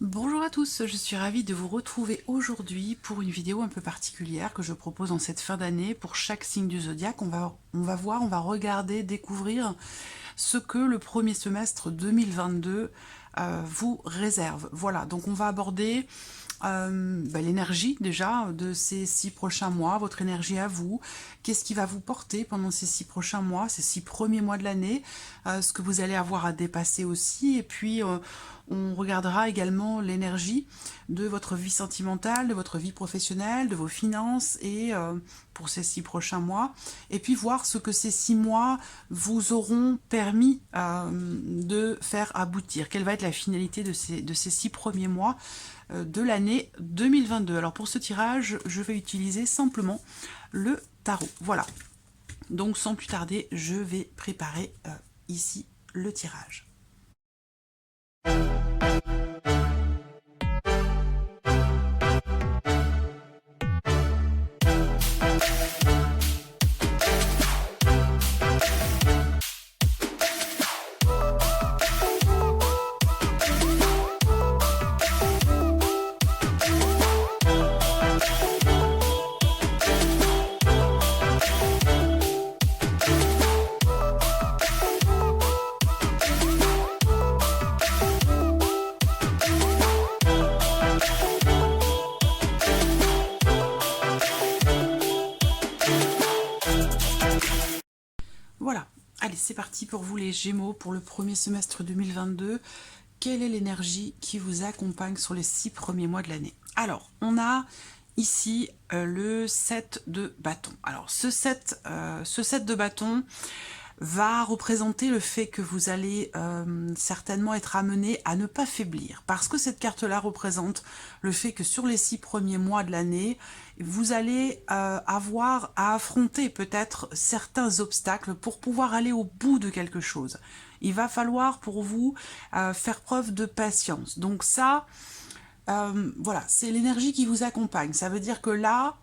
Bonjour à tous, je suis ravie de vous retrouver aujourd'hui pour une vidéo un peu particulière que je propose en cette fin d'année pour chaque signe du zodiaque. On va regarder, découvrir ce que le premier semestre 2022 vous réserve. Voilà, donc on va aborder l'énergie déjà de ces 6 prochains mois, votre énergie à vous, qu'est-ce qui va vous porter pendant ces 6 prochains mois, ces 6 premiers mois de l'année, ce que vous allez avoir à dépasser aussi, et puis on regardera également l'énergie de votre vie sentimentale, de votre vie professionnelle, de vos finances et pour ces 6 prochains mois. Et puis voir ce que ces 6 mois vous auront permis de faire aboutir. Quelle va être la finalité de ces 6 premiers mois de l'année 2022. Alors pour ce tirage, je vais utiliser simplement le tarot. Voilà. Donc sans plus tarder, je vais préparer ici le tirage. Voilà, allez, c'est parti pour vous les Gémeaux pour le premier semestre 2022. Quelle est l'énergie qui vous accompagne sur les 6 premiers mois de l'année? Alors, on a ici le 7 de bâton. Alors, ce 7 de bâton va représenter le fait que vous allez certainement être amené à ne pas faiblir, parce que cette carte-là représente le fait que sur les 6 premiers mois de l'année, vous allez avoir à affronter peut-être certains obstacles pour pouvoir aller au bout de quelque chose. Il va falloir pour vous faire preuve de patience. Donc ça, voilà, c'est l'énergie qui vous accompagne. Ça veut dire que là,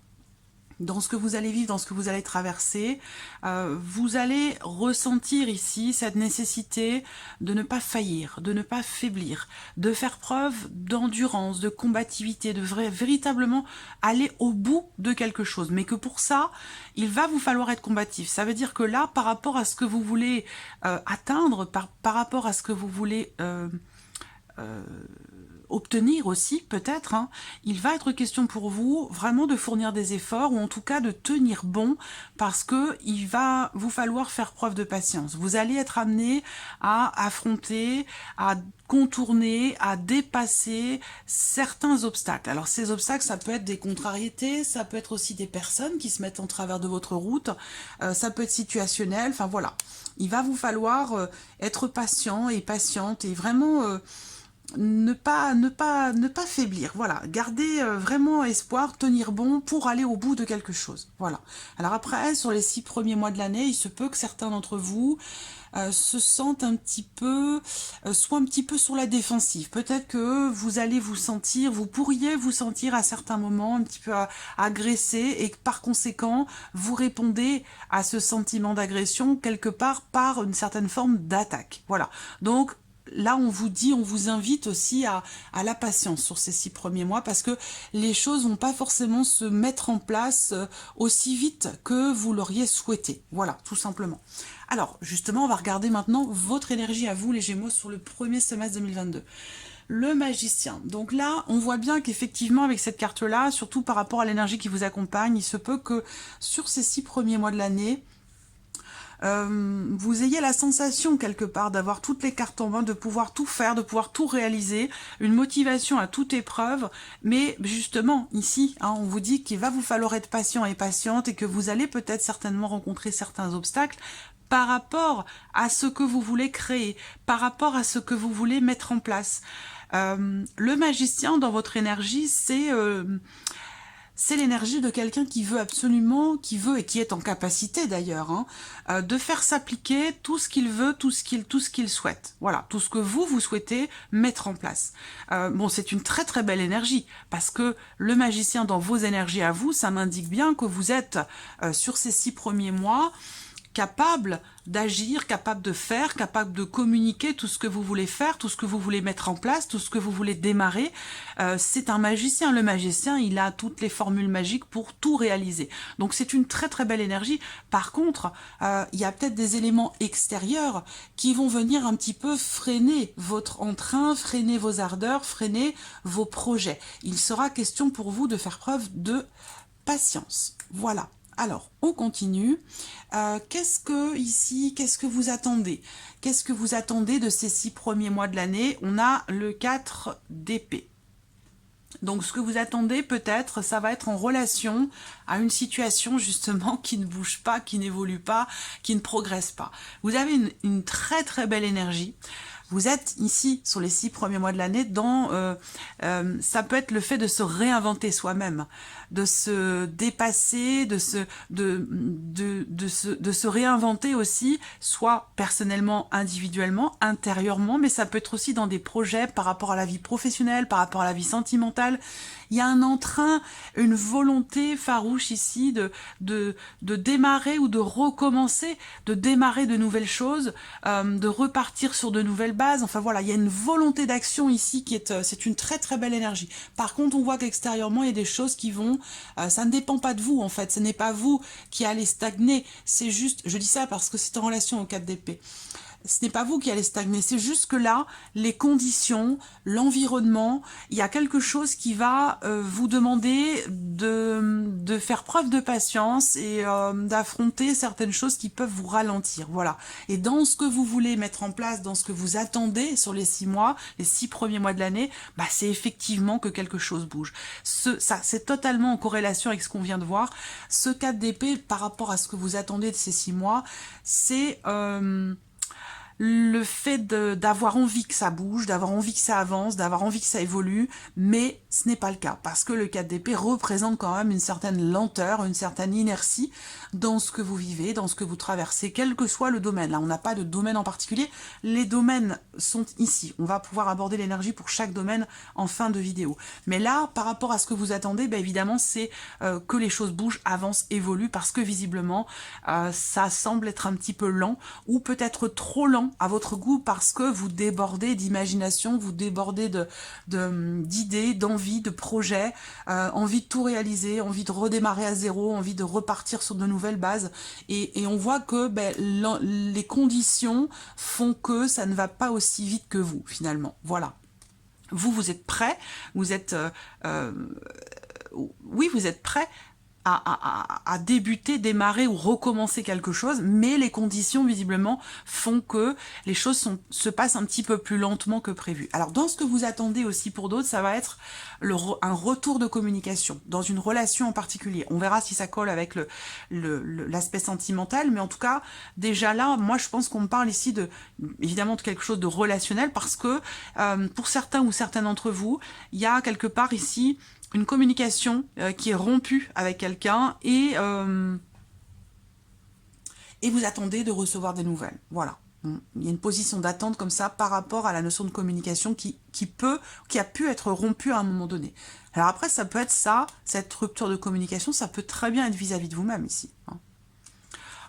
dans ce que vous allez vivre, dans ce que vous allez traverser, vous allez ressentir ici cette nécessité de ne pas faillir, de ne pas faiblir, de faire preuve d'endurance, de combativité, de véritablement aller au bout de quelque chose. Mais que pour ça, il va vous falloir être combatif. Ça veut dire que là, par rapport à ce que vous voulez atteindre, par rapport à ce que vous voulez obtenir aussi peut-être, hein, il va être question pour vous vraiment de fournir des efforts ou en tout cas de tenir bon parce que il va vous falloir faire preuve de patience. Vous allez être amené à affronter, à contourner, à dépasser certains obstacles. Alors ces obstacles, ça peut être des contrariétés, ça peut être aussi des personnes qui se mettent en travers de votre route, ça peut être situationnel, enfin voilà. Il va vous falloir être patient et patiente et vraiment ne pas faiblir, voilà, garder vraiment espoir, tenir bon pour aller au bout de quelque chose, voilà. Alors après, sur les 6 premiers mois de l'année, il se peut que certains d'entre vous se sentent un petit peu, soit un petit peu sur la défensive. Peut-être que vous allez vous sentir, vous pourriez vous sentir à certains moments un petit peu agressé et que par conséquent, vous répondez à ce sentiment d'agression quelque part par une certaine forme d'attaque, voilà. Donc, là, on vous invite aussi à la patience sur ces 6 premiers mois parce que les choses vont pas forcément se mettre en place aussi vite que vous l'auriez souhaité. Voilà, tout simplement. Alors, justement, on va regarder maintenant votre énergie à vous, les Gémeaux, sur le premier semestre 2022. Le magicien. Donc là, on voit bien qu'effectivement, avec cette carte-là, surtout par rapport à l'énergie qui vous accompagne, il se peut que sur ces 6 premiers mois de l'année, vous ayez la sensation quelque part d'avoir toutes les cartes en main, de pouvoir tout faire, de pouvoir tout réaliser, une motivation à toute épreuve, mais justement ici, hein, on vous dit qu'il va vous falloir être patient et patiente et que vous allez peut-être certainement rencontrer certains obstacles par rapport à ce que vous voulez créer, par rapport à ce que vous voulez mettre en place. Le magicien dans votre énergie, c'est l'énergie de quelqu'un qui veut absolument, qui veut et qui est en capacité d'ailleurs, hein, de faire s'appliquer tout ce qu'il veut, tout ce qu'il souhaite. Voilà, tout ce que vous souhaitez mettre en place. Bon, c'est une très très belle énergie parce que le magicien dans vos énergies à vous, ça m'indique bien que vous êtes sur ces 6 premiers mois capable d'agir, capable de faire, capable de communiquer tout ce que vous voulez faire, tout ce que vous voulez mettre en place, tout ce que vous voulez démarrer. C'est un magicien. Le magicien, il a toutes les formules magiques pour tout réaliser. Donc c'est une très très belle énergie. Par contre, il y a peut-être des éléments extérieurs qui vont venir un petit peu freiner votre entrain, freiner vos ardeurs, freiner vos projets. Il sera question pour vous de faire preuve de patience. Voilà. Alors, on continue. Qu'est-ce que vous attendez? Qu'est-ce que vous attendez de ces 6 premiers mois de l'année? On a le 4 d'épée. Donc, ce que vous attendez, peut-être, ça va être en relation à une situation, justement, qui ne bouge pas, qui n'évolue pas, qui ne progresse pas. Vous avez une très, très belle énergie. Vous êtes ici, sur les 6 premiers mois de l'année, dans ça peut être le fait de se réinventer soi-même, de se dépasser, de se réinventer aussi, soit personnellement, individuellement, intérieurement, mais ça peut être aussi dans des projets par rapport à la vie professionnelle, par rapport à la vie sentimentale. Il y a un entrain, une volonté farouche ici de démarrer ou de recommencer, de démarrer de nouvelles choses, de repartir sur de nouvelles bases. Enfin voilà, il y a une volonté d'action ici qui est, c'est une très très belle énergie. Par contre, on voit qu'extérieurement, il y a des choses qui vont, ça ne dépend pas de vous en fait, ce n'est pas vous qui allez stagner, c'est juste, je dis ça parce que c'est en relation au 4 d'épée. Ce n'est pas vous qui allez stagner, c'est juste que là, les conditions, l'environnement, il y a quelque chose qui va vous demander de faire preuve de patience et d'affronter certaines choses qui peuvent vous ralentir. Voilà. Et dans ce que vous voulez mettre en place, dans ce que vous attendez sur les 6 mois, les 6 premiers mois de l'année, bah, c'est effectivement que quelque chose bouge. Ça, c'est totalement en corrélation avec ce qu'on vient de voir. Ce 4 d'épée, par rapport à ce que vous attendez de ces 6 mois, c'est le fait d'avoir envie que ça bouge, d'avoir envie que ça avance, d'avoir envie que ça évolue, mais ce n'est pas le cas, parce que le 4 d'épée représente quand même une certaine lenteur, une certaine inertie dans ce que vous vivez, dans ce que vous traversez, quel que soit le domaine. Là, on n'a pas de domaine en particulier, les domaines sont ici. On va pouvoir aborder l'énergie pour chaque domaine en fin de vidéo. Mais là, par rapport à ce que vous attendez, ben évidemment, c'est que les choses bougent, avancent, évoluent, parce que visiblement, ça semble être un petit peu lent, ou peut-être trop lent à votre goût, parce que vous débordez d'imagination, vous débordez d'idées, d'envies, de projets, envie de tout réaliser, envie de redémarrer à zéro, envie de repartir sur de nouvelles bases, et on voit que ben, les conditions font que ça ne va pas aussi vite que vous, finalement. Voilà. Vous êtes prêt, vous êtes... oui, vous êtes prêt à débuter, démarrer ou recommencer quelque chose, mais les conditions visiblement font que les choses se passent un petit peu plus lentement que prévu. Alors dans ce que vous attendez aussi pour d'autres, ça va être un retour de communication dans une relation en particulier. On verra si ça colle avec l'aspect sentimental, mais en tout cas déjà là, moi je pense qu'on me parle ici évidemment de quelque chose de relationnel, parce que pour certains ou certaines d'entre vous, il y a quelque part ici une communication qui est rompue avec quelqu'un et vous attendez de recevoir des nouvelles. Voilà. Il y a une position d'attente comme ça par rapport à la notion de communication qui a pu être rompue à un moment donné. Alors après, ça peut être ça, cette rupture de communication, ça peut très bien être vis-à-vis de vous-même ici.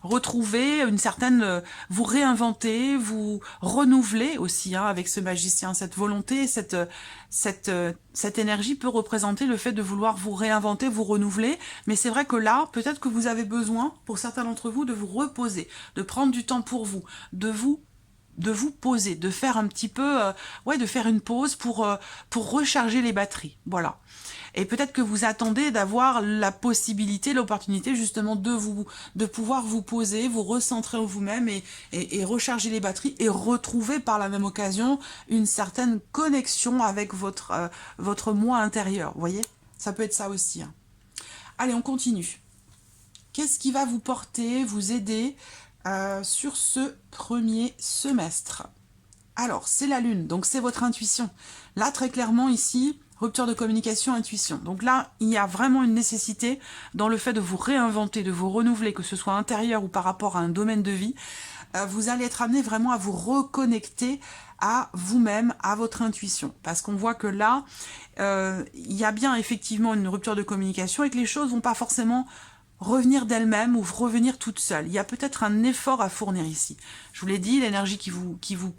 Retrouver une certaine... vous réinventer, vous renouveler aussi avec ce magicien. Cette volonté, cette énergie peut représenter le fait de vouloir vous réinventer, vous renouveler. Mais c'est vrai que là, peut-être que vous avez besoin, pour certains d'entre vous, de vous reposer, de prendre du temps pour vous, de vous poser, de faire un petit peu... de faire une pause pour recharger les batteries. Voilà. Et peut-être que vous attendez d'avoir la possibilité, l'opportunité justement de pouvoir vous poser, vous recentrer en vous-même et recharger les batteries et retrouver par la même occasion une certaine connexion avec votre moi intérieur. Vous voyez? Ça peut être ça aussi. Allez, on continue. Qu'est-ce qui va vous porter, vous aider sur ce premier semestre? Alors, c'est la Lune, donc c'est votre intuition. Là, très clairement, ici... rupture de communication, intuition. Donc là, il y a vraiment une nécessité dans le fait de vous réinventer, de vous renouveler, que ce soit intérieur ou par rapport à un domaine de vie. Vous allez être amené vraiment à vous reconnecter à vous-même, à votre intuition. Parce qu'on voit que là, il y a bien effectivement une rupture de communication et que les choses vont pas forcément revenir d'elle-même ou revenir toute seule. Il y a peut-être un effort à fournir ici. Je vous l'ai dit, l'énergie qui vous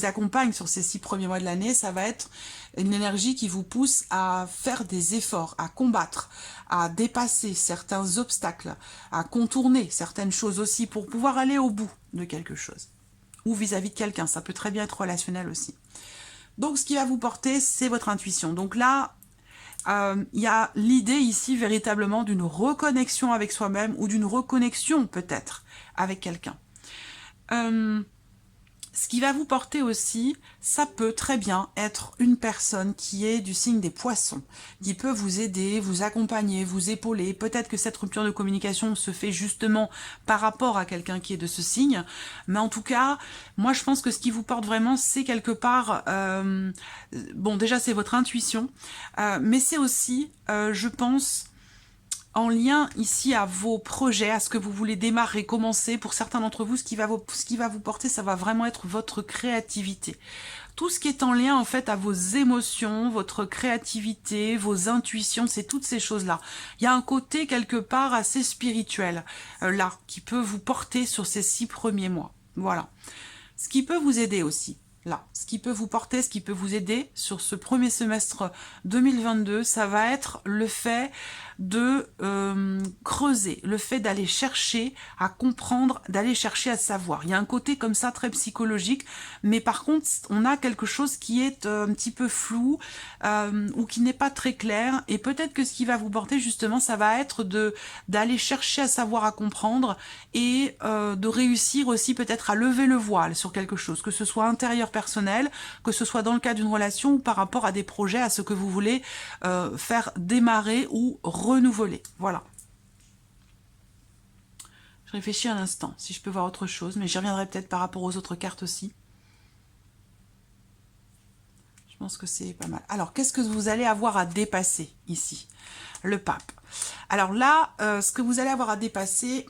accompagne sur ces 6 premiers mois de l'année, ça va être une énergie qui vous pousse à faire des efforts, à combattre, à dépasser certains obstacles, à contourner certaines choses aussi pour pouvoir aller au bout de quelque chose. Ou vis-à-vis de quelqu'un, ça peut très bien être relationnel aussi. Donc ce qui va vous porter, c'est votre intuition. Donc là, il y a l'idée ici véritablement d'une reconnexion avec soi-même ou d'une reconnexion peut-être avec quelqu'un. Ce qui va vous porter aussi, ça peut très bien être une personne qui est du signe des poissons, qui peut vous aider, vous accompagner, vous épauler. Peut-être que cette rupture de communication se fait justement par rapport à quelqu'un qui est de ce signe. Mais en tout cas, moi je pense que ce qui vous porte vraiment, c'est quelque part... bon, déjà c'est votre intuition, mais c'est aussi, je pense... en lien ici à vos projets, à ce que vous voulez démarrer, commencer. Pour certains d'entre vous, ce qui va vous porter, ça va vraiment être votre créativité. Tout ce qui est en lien en fait à vos émotions, votre créativité, vos intuitions, c'est toutes ces choses-là. Il y a un côté quelque part assez spirituel là, qui peut vous porter sur ces 6 premiers mois. Voilà. Ce qui peut vous aider aussi. Là, ce qui peut vous porter, ce qui peut vous aider sur ce premier semestre 2022, ça va être le fait de creuser, le fait d'aller chercher à comprendre, d'aller chercher à savoir. Il y a un côté comme ça très psychologique, mais par contre, on a quelque chose qui est un petit peu flou ou qui n'est pas très clair, et peut-être que ce qui va vous porter justement, ça va être d'aller chercher à savoir, à comprendre, et de réussir aussi peut-être à lever le voile sur quelque chose, que ce soit intérieur personnel, que ce soit dans le cas d'une relation ou par rapport à des projets, à ce que vous voulez faire démarrer ou renouveler. Voilà. Je réfléchis un instant, si je peux voir autre chose, mais j'y reviendrai peut-être par rapport aux autres cartes aussi. Je pense que c'est pas mal. Alors, qu'est-ce que vous allez avoir à dépasser ici? Le pape. Alors là, ce que vous allez avoir à dépasser,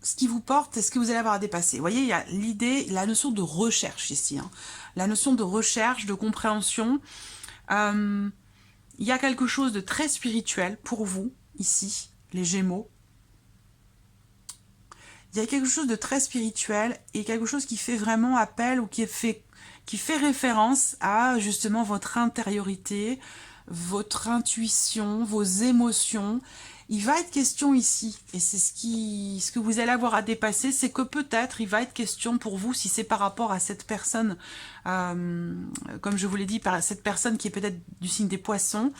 ce qui vous porte, c'est ce que vous allez avoir à dépasser. Vous voyez, il y a l'idée, la notion de recherche ici. Hein. La notion de recherche, de compréhension. Il y a quelque chose de très spirituel pour vous, ici, les Gémeaux. Il y a quelque chose de très spirituel et quelque chose qui fait vraiment appel ou qui fait référence à justement votre intériorité, votre intuition, vos émotions. Il va être question ici, et c'est ce que vous allez avoir à dépasser, c'est que peut-être il va être question pour vous, si c'est par rapport à cette personne, comme je vous l'ai dit, par cette personne qui est peut-être du signe des poissons,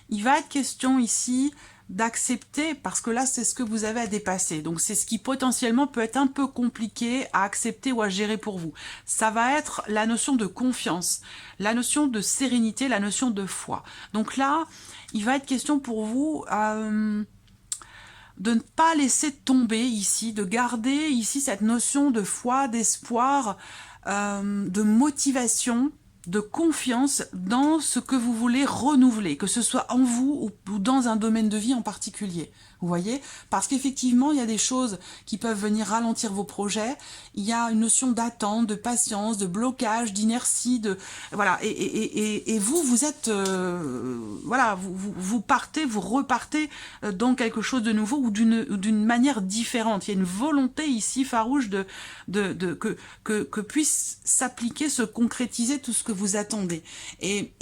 il va être question ici d'accepter, parce que là c'est ce que vous avez à dépasser, donc c'est ce qui potentiellement peut être un peu compliqué à accepter ou à gérer pour vous. Ça va être la notion de confiance, la notion de sérénité, la notion de foi. Donc là, il va être question pour vous de ne pas laisser tomber ici, de garder ici cette notion de foi, d'espoir, de motivation, de confiance dans ce que vous voulez renouveler, que ce soit en vous ou dans un domaine de vie en particulier. Vous voyez? Parce qu'effectivement, il y a des choses qui peuvent venir ralentir vos projets. Il y a une notion d'attente, de patience, de blocage, d'inertie, voilà. Et vous êtes, voilà, vous partez, vous repartez dans quelque chose de nouveau ou d'une manière différente. Il y a une volonté ici farouche que puisse s'appliquer, se concrétiser tout ce que vous attendez. Et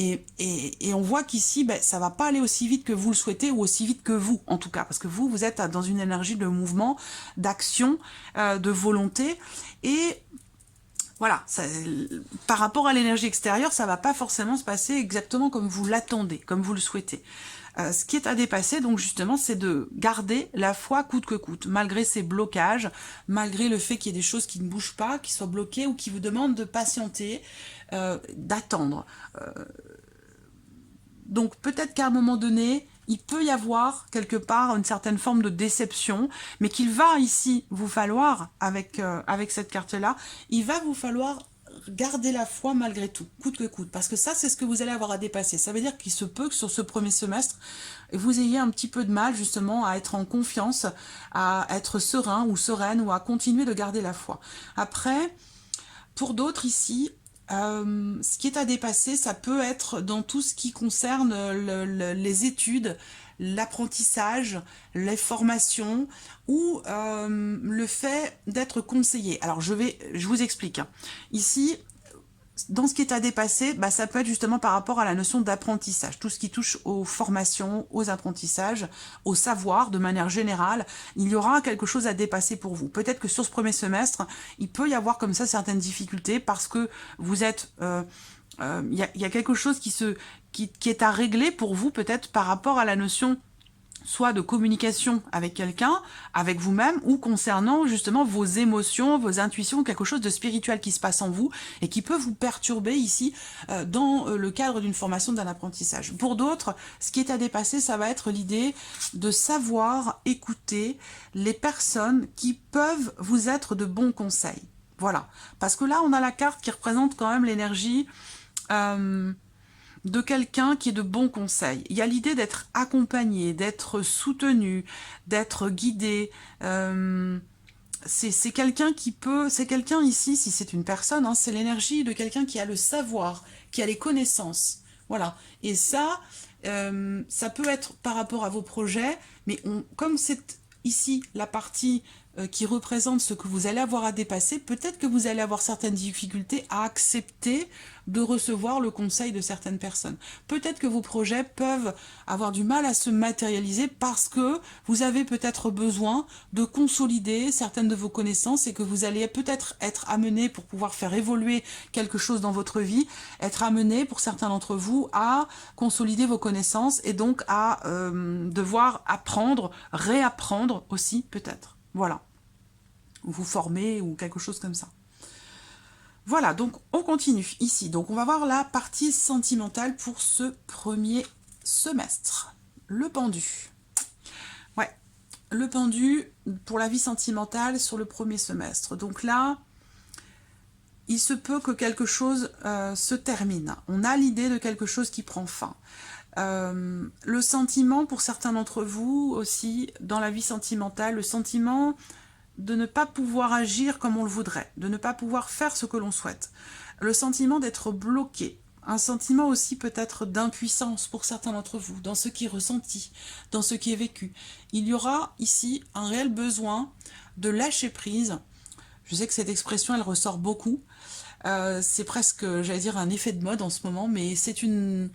on voit qu'ici, ben, ça va pas aller aussi vite que vous le souhaitez ou aussi vite que vous, en tout cas, parce que vous êtes dans une énergie de mouvement, d'action, de volonté, et voilà, ça, par rapport à l'énergie extérieure, ça va pas forcément se passer exactement comme vous l'attendez, comme vous le souhaitez. Ce qui est à dépasser, donc justement, c'est de garder la foi coûte que coûte, malgré ces blocages, malgré le fait qu'il y ait des choses qui ne bougent pas, qui soient bloquées ou qui vous demandent de patienter, d'attendre. Donc peut-être qu'à un moment donné, il peut y avoir quelque part une certaine forme de déception, mais qu'il va ici vous falloir, avec cette carte-là, il va vous falloir garder la foi malgré tout, coûte que coûte, parce que ça, c'est ce que vous allez avoir à dépasser. Ça veut dire qu'il se peut que sur ce premier semestre, vous ayez un petit peu de mal justement à être en confiance, à être serein ou sereine, ou à continuer de garder la foi. Après, pour d'autres ici, ce qui est à dépasser, ça peut être dans tout ce qui concerne les études, l'apprentissage, les formations ou le fait d'être conseillé. Alors je vous explique. Ici, dans ce qui est à dépasser, bah, ça peut être justement par rapport à la notion d'apprentissage. Tout ce qui touche aux formations, aux apprentissages, au savoir de manière générale, il y aura quelque chose à dépasser pour vous. Peut-être que sur ce premier semestre, il peut y avoir comme ça certaines difficultés parce que vous êtes... il y a quelque chose qui est à régler pour vous, peut-être par rapport à la notion soit de communication avec quelqu'un, avec vous-même, ou concernant justement vos émotions, vos intuitions, quelque chose de spirituel qui se passe en vous et qui peut vous perturber ici dans le cadre d'une formation, d'un apprentissage. Pour d'autres, ce qui est à dépasser, ça va être l'idée de savoir écouter les personnes qui peuvent vous être de bons conseils. Voilà. Parce que là, on a la carte qui représente quand même l'énergie... de quelqu'un qui est de bons conseils. Il y a l'idée d'être accompagné, d'être soutenu, d'être guidé. C'est quelqu'un qui peut... C'est quelqu'un ici, si c'est une personne, hein, c'est l'énergie de quelqu'un qui a le savoir, qui a les connaissances. Voilà. Et ça, ça peut être par rapport à vos projets, mais comme c'est ici la partie qui représente ce que vous allez avoir à dépasser, peut-être que vous allez avoir certaines difficultés à accepter de recevoir le conseil de certaines personnes. Peut-être que vos projets peuvent avoir du mal à se matérialiser parce que vous avez peut-être besoin de consolider certaines de vos connaissances et que vous allez peut-être être amené pour pouvoir faire évoluer quelque chose dans votre vie, être amené pour certains d'entre vous à consolider vos connaissances et donc à devoir apprendre, réapprendre aussi peut-être. Voilà. Vous former ou quelque chose comme ça. Voilà, donc on continue ici. Donc on va voir la partie sentimentale pour ce premier semestre. Le pendu. Ouais, le pendu pour la vie sentimentale sur le premier semestre. Donc là, il se peut que quelque chose se termine. On a l'idée de quelque chose qui prend fin. Le sentiment pour certains d'entre vous aussi, dans la vie sentimentale, le sentiment de ne pas pouvoir agir comme on le voudrait, de ne pas pouvoir faire ce que l'on souhaite. Le sentiment d'être bloqué, un sentiment aussi peut-être d'impuissance pour certains d'entre vous, dans ce qui est ressenti, dans ce qui est vécu. Il y aura ici un réel besoin de lâcher prise. Je sais que cette expression, elle ressort beaucoup. C'est presque, j'allais dire, un effet de mode en ce moment, mais c'est une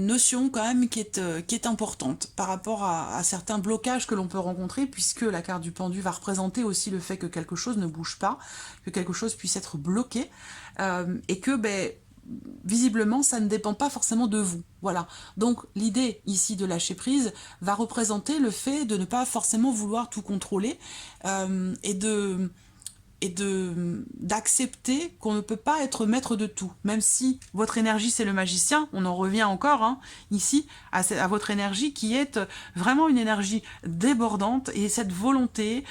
notion quand même qui est importante par rapport à certains blocages que l'on peut rencontrer, puisque la carte du pendu va représenter aussi le fait que quelque chose ne bouge pas, que quelque chose puisse être bloqué, et que visiblement ça ne dépend pas forcément de vous. Voilà. Donc l'idée ici de lâcher prise va représenter le fait de ne pas forcément vouloir tout contrôler, et d'accepter qu'on ne peut pas être maître de tout. Même si votre énergie, c'est le magicien, on en revient encore hein, ici à votre énergie qui est vraiment une énergie débordante et cette volonté,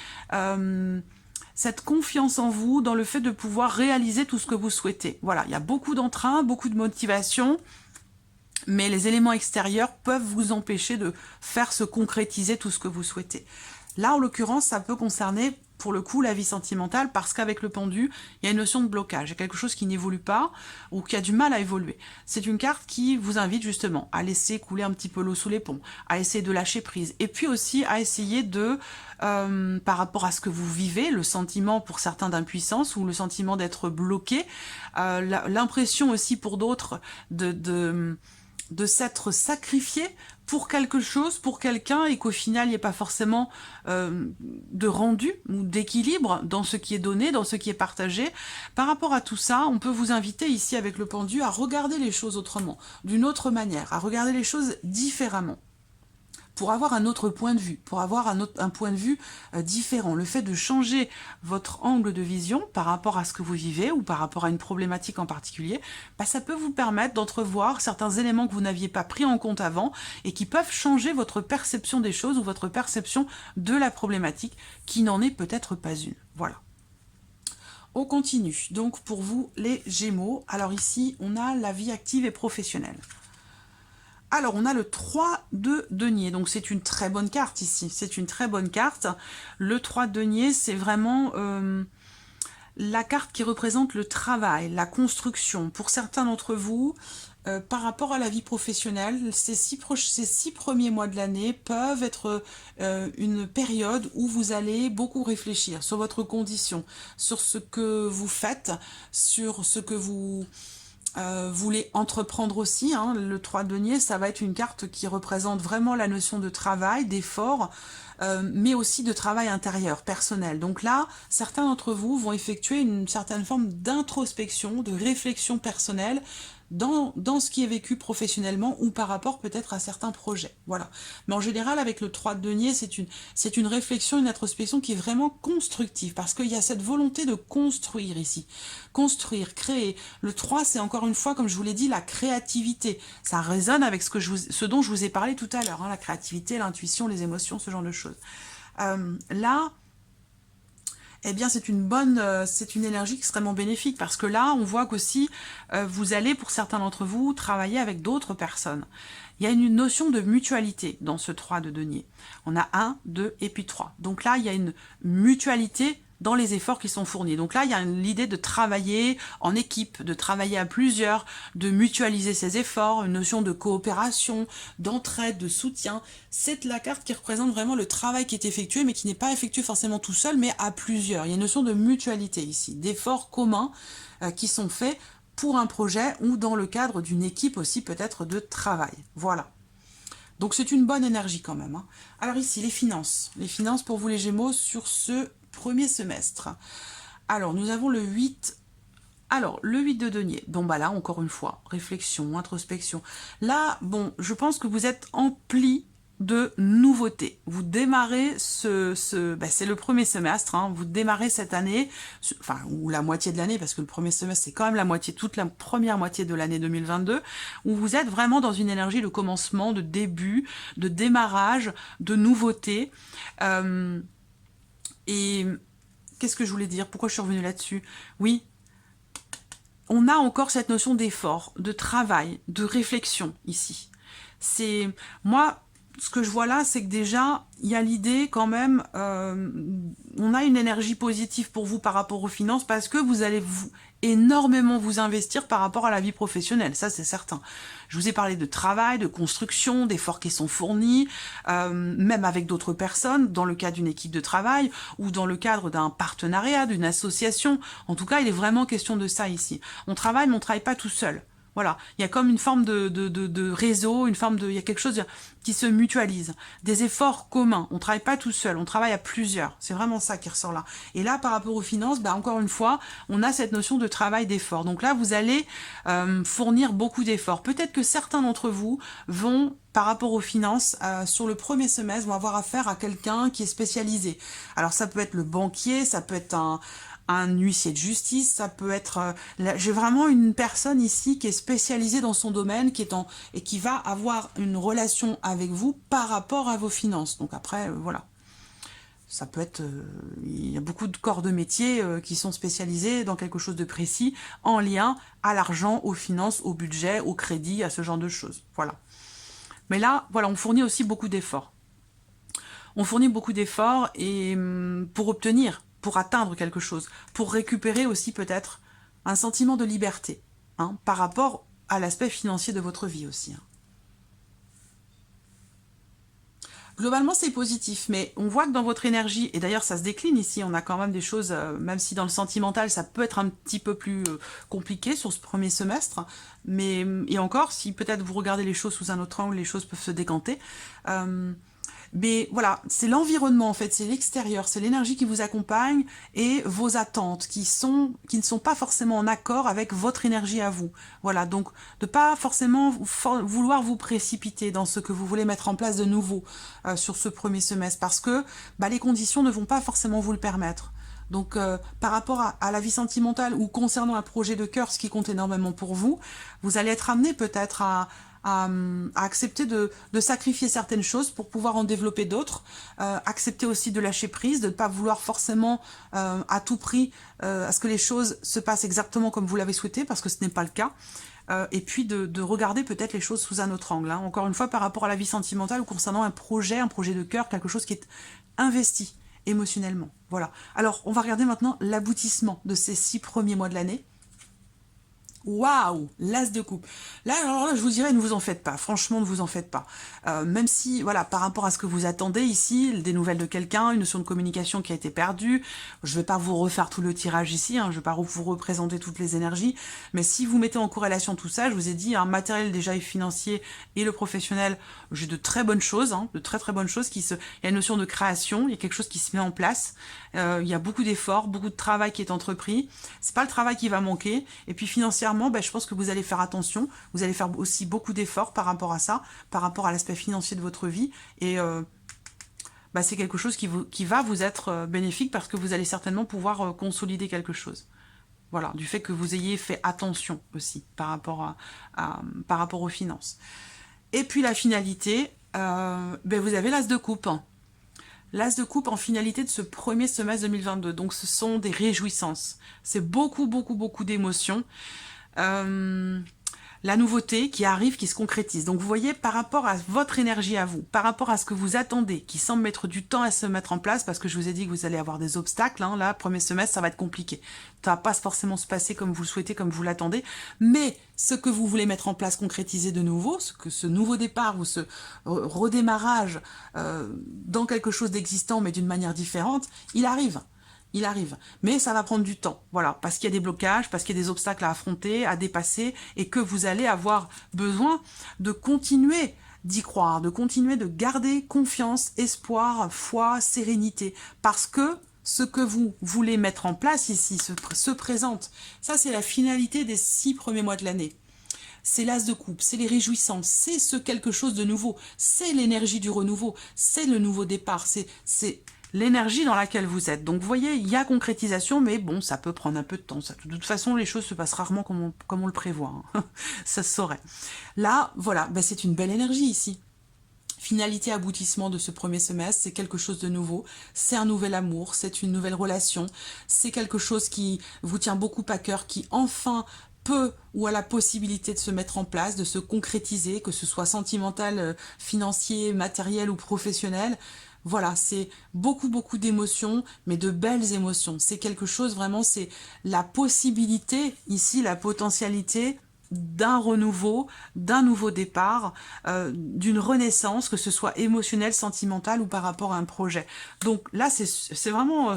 cette confiance en vous dans le fait de pouvoir réaliser tout ce que vous souhaitez. Voilà, il y a beaucoup d'entrain, beaucoup de motivation, mais les éléments extérieurs peuvent vous empêcher de faire se concrétiser tout ce que vous souhaitez. Là, en l'occurrence, ça peut concerner pour le coup la vie sentimentale parce qu'avec le pendu, il y a une notion de blocage, il y a quelque chose qui n'évolue pas ou qui a du mal à évoluer. C'est une carte qui vous invite justement à laisser couler un petit peu l'eau sous les ponts, à essayer de lâcher prise et puis aussi à essayer de, par rapport à ce que vous vivez, le sentiment pour certains d'impuissance ou le sentiment d'être bloqué, l'impression aussi pour d'autres de s'être sacrifié pour quelque chose, pour quelqu'un, et qu'au final, il n'y ait pas forcément de rendu ou d'équilibre dans ce qui est donné, dans ce qui est partagé. Par rapport à tout ça, on peut vous inviter ici avec le pendu à regarder les choses autrement, d'une autre manière, à regarder les choses différemment, pour avoir un autre point de vue, pour avoir un point de vue différent. Le fait de changer votre angle de vision par rapport à ce que vous vivez ou par rapport à une problématique en particulier, ça peut vous permettre d'entrevoir certains éléments que vous n'aviez pas pris en compte avant et qui peuvent changer votre perception des choses ou votre perception de la problématique qui n'en est peut-être pas une. Voilà. On continue. Donc pour vous, les Gémeaux, alors ici, on a la vie active et professionnelle. Alors, on a le 3 de denier, donc c'est une très bonne carte ici, c'est une très bonne carte. Le 3 de denier, c'est vraiment la carte qui représente le travail, la construction. Pour certains d'entre vous, par rapport à la vie professionnelle, ces 6 premiers mois de l'année peuvent être une période où vous allez beaucoup réfléchir sur votre condition, sur ce que vous faites, sur ce que vous voulez entreprendre aussi, hein. Le 3 de denier, ça va être une carte qui représente vraiment la notion de travail, d'effort, mais aussi de travail intérieur, personnel. Donc là, certains d'entre vous vont effectuer une certaine forme d'introspection, de réflexion personnelle dans ce qui est vécu professionnellement ou par rapport peut-être à certains projets. Voilà. Mais en général, avec le 3 de denier, c'est une réflexion, une introspection qui est vraiment constructive parce qu'il y a cette volonté de construire ici. Construire, créer. Le 3, c'est encore une fois, comme je vous l'ai dit, la créativité. Ça résonne avec ce dont je vous ai parlé tout à l'heure, hein, la créativité, l'intuition, les émotions, ce genre de choses. Là, eh bien c'est une énergie extrêmement bénéfique parce que là, on voit qu'aussi, vous allez, pour certains d'entre vous, travailler avec d'autres personnes. Il y a une notion de mutualité dans ce 3 de denier. On a 1, 2 et puis 3. Donc là, il y a une mutualité dans les efforts qui sont fournis. Donc là, il y a l'idée de travailler en équipe, de travailler à plusieurs, de mutualiser ses efforts, une notion de coopération, d'entraide, de soutien. C'est la carte qui représente vraiment le travail qui est effectué, mais qui n'est pas effectué forcément tout seul, mais à plusieurs. Il y a une notion de mutualité ici, d'efforts communs qui sont faits pour un projet ou dans le cadre d'une équipe aussi peut-être de travail. Voilà. Donc c'est une bonne énergie quand même, hein. Alors ici, les finances. Les finances pour vous les Gémeaux sur ce premier semestre. Alors, nous avons le 8. Alors, le 8 de denier. Bon, bah là, encore une fois, réflexion, introspection. Là, bon, je pense que vous êtes empli de nouveautés. Vous démarrez c'est le premier semestre, hein, vous démarrez cette année, enfin, ou la moitié de l'année, parce que le premier semestre, c'est quand même la moitié, toute la première moitié de l'année 2022, où vous êtes vraiment dans une énergie de commencement, de début, de démarrage, de nouveautés. Et qu'est-ce que je voulais dire? Pourquoi je suis revenue là-dessus? Oui, on a encore cette notion d'effort, de travail, de réflexion ici. C'est moi, ce que je vois là, c'est que déjà, il y a l'idée quand même, on a une énergie positive pour vous par rapport aux finances parce que vous allez énormément vous investir par rapport à la vie professionnelle, ça c'est certain. Je vous ai parlé de travail, de construction, d'efforts qui sont fournis, même avec d'autres personnes, dans le cadre d'une équipe de travail ou dans le cadre d'un partenariat, d'une association. En tout cas, il est vraiment question de ça ici. On travaille, mais on ne travaille pas tout seul. Voilà, il y a comme une forme de réseau, il y a quelque chose qui se mutualise, des efforts communs. On ne travaille pas tout seul, on travaille à plusieurs. C'est vraiment ça qui ressort là. Et là, par rapport aux finances, encore une fois, on a cette notion de travail d'effort. Donc là, vous allez fournir beaucoup d'efforts. Peut-être que certains d'entre vous vont, par rapport aux finances, sur le premier semestre, vont avoir affaire à quelqu'un qui est spécialisé. Alors ça peut être le banquier, ça peut être un huissier de justice, ça peut être... j'ai vraiment une personne ici qui est spécialisée dans son domaine, et qui va avoir une relation avec vous par rapport à vos finances. Donc après, voilà. Ça peut être... il y a beaucoup de corps de métier qui sont spécialisés dans quelque chose de précis, en lien à l'argent, aux finances, au budget, au crédit, à ce genre de choses. Voilà. Mais là, voilà, on fournit aussi beaucoup d'efforts. On fournit beaucoup d'efforts et pour obtenir, pour atteindre quelque chose, pour récupérer aussi peut-être un sentiment de liberté, hein, par rapport à l'aspect financier de votre vie aussi. Hein. Globalement, c'est positif, mais on voit que dans votre énergie, et d'ailleurs ça se décline ici, on a quand même des choses, même si dans le sentimental, ça peut être un petit peu plus compliqué sur ce premier semestre, mais et encore, si peut-être vous regardez les choses sous un autre angle, les choses peuvent se décanter. Mais voilà, c'est l'environnement en fait, c'est l'extérieur, c'est l'énergie qui vous accompagne et vos attentes qui ne sont pas forcément en accord avec votre énergie à vous. Voilà, donc de pas forcément vouloir vous précipiter dans ce que vous voulez mettre en place de nouveau sur ce premier semestre parce que les conditions ne vont pas forcément vous le permettre. Donc par rapport à la vie sentimentale ou concernant un projet de cœur, ce qui compte énormément pour vous, vous allez être amené peut-être à accepter de sacrifier certaines choses pour pouvoir en développer d'autres, accepter aussi de lâcher prise, de ne pas vouloir forcément à tout prix à ce que les choses se passent exactement comme vous l'avez souhaité, parce que ce n'est pas le cas, et puis de regarder peut-être les choses sous un autre angle, hein. Encore une fois, par rapport à la vie sentimentale ou concernant un projet de cœur, quelque chose qui est investi émotionnellement. Voilà. Alors, on va regarder maintenant l'aboutissement de ces 6 premiers mois de l'année. Waouh, l'as de coupe. Là, alors là, je vous dirais, ne vous en faites pas. Franchement, ne vous en faites pas. Même si, voilà, par rapport à ce que vous attendez ici, des nouvelles de quelqu'un, une notion de communication qui a été perdue, je ne vais pas vous refaire tout le tirage ici, hein, je ne vais pas vous représenter toutes les énergies, mais si vous mettez en corrélation tout ça, je vous ai dit, un matériel déjà et financier et le professionnel, j'ai de très bonnes choses, hein, de très très bonnes choses. Il y a une notion de création, il y a quelque chose qui se met en place, il y a beaucoup d'efforts, beaucoup de travail qui est entrepris. C'est pas le travail qui va manquer. Et puis financièrement, ben, je pense que vous allez faire attention. Vous allez faire aussi beaucoup d'efforts par rapport à ça, par rapport à l'aspect financier de votre vie. Et ben, c'est quelque chose qui va vous être bénéfique parce que vous allez certainement pouvoir consolider quelque chose. Voilà, du fait que vous ayez fait attention aussi par rapport, par rapport aux finances. Et puis la finalité, ben, vous avez l'as de coupe. L'as de coupe en finalité de ce premier semestre 2022. Donc ce sont des réjouissances. C'est beaucoup, beaucoup, beaucoup d'émotions. La nouveauté qui arrive, qui se concrétise. Donc vous voyez, par rapport à votre énergie à vous, par rapport à ce que vous attendez, qui semble mettre du temps à se mettre en place, parce que je vous ai dit que vous allez avoir des obstacles, hein, là, premier semestre, ça va être compliqué. Ça va pas forcément se passer comme vous le souhaitez, comme vous l'attendez, mais ce que vous voulez mettre en place, concrétiser de nouveau, ce nouveau départ ou ce redémarrage dans quelque chose d'existant, mais d'une manière différente, il arrive. Il arrive, mais ça va prendre du temps, voilà, parce qu'il y a des blocages, parce qu'il y a des obstacles à affronter, à dépasser, et que vous allez avoir besoin de continuer d'y croire, de continuer de garder confiance, espoir, foi, sérénité, parce que ce que vous voulez mettre en place ici se présente. Ça, c'est la finalité des 6 premiers mois de l'année. C'est l'as de coupe, c'est les réjouissances, c'est ce quelque chose de nouveau, c'est l'énergie du renouveau, c'est le nouveau départ, c'est l'énergie dans laquelle vous êtes. Donc vous voyez, il y a concrétisation, mais bon, ça peut prendre un peu de temps. Ça, de toute façon, les choses se passent rarement comme on le prévoit. Hein. Ça se saurait. Là, voilà, ben c'est une belle énergie ici. Finalité, aboutissement de ce premier semestre, c'est quelque chose de nouveau, c'est un nouvel amour, c'est une nouvelle relation, c'est quelque chose qui vous tient beaucoup à cœur, qui enfin peut ou a la possibilité de se mettre en place, de se concrétiser, que ce soit sentimental, financier, matériel ou professionnel. Voilà, c'est beaucoup, beaucoup d'émotions, mais de belles émotions. C'est quelque chose, vraiment, c'est la possibilité, ici, la potentialité d'un renouveau, d'un nouveau départ, d'une renaissance, que ce soit émotionnelle, sentimentale ou par rapport à un projet. Donc là, c'est vraiment,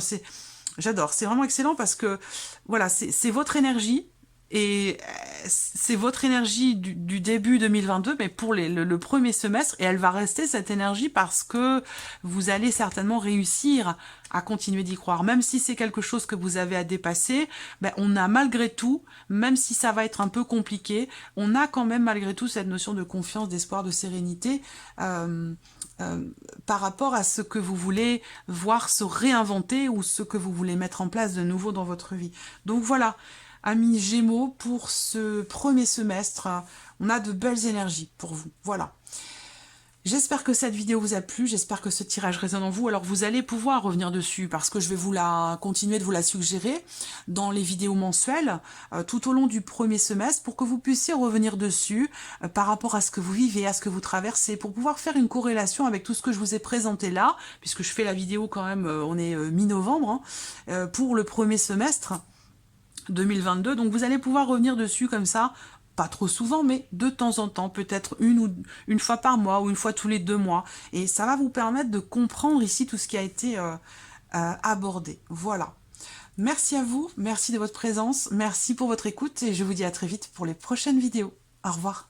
j'adore, c'est vraiment excellent parce que, voilà, c'est votre énergie, et c'est votre énergie du début 2022, mais pour le premier semestre, et elle va rester cette énergie parce que vous allez certainement réussir à continuer d'y croire. Même si c'est quelque chose que vous avez à dépasser, ben on a malgré tout, même si ça va être un peu compliqué, on a quand même malgré tout cette notion de confiance, d'espoir, de sérénité par rapport à ce que vous voulez voir se réinventer ou ce que vous voulez mettre en place de nouveau dans votre vie. Donc voilà. Amis Gémeaux, pour ce premier semestre, on a de belles énergies pour vous. Voilà. J'espère que cette vidéo vous a plu, j'espère que ce tirage résonne en vous. Alors vous allez pouvoir revenir dessus parce que je vais continuer de vous la suggérer dans les vidéos mensuelles tout au long du premier semestre pour que vous puissiez revenir dessus par rapport à ce que vous vivez, à ce que vous traversez, pour pouvoir faire une corrélation avec tout ce que je vous ai présenté là, puisque je fais la vidéo quand même, on est mi-novembre, hein, pour le premier semestre 2022, donc vous allez pouvoir revenir dessus comme ça, pas trop souvent, mais de temps en temps, peut-être une fois par mois ou une fois tous les 2 mois, et ça va vous permettre de comprendre ici tout ce qui a été abordé. Voilà. Merci à vous, merci de votre présence, merci pour votre écoute, et je vous dis à très vite pour les prochaines vidéos. Au revoir.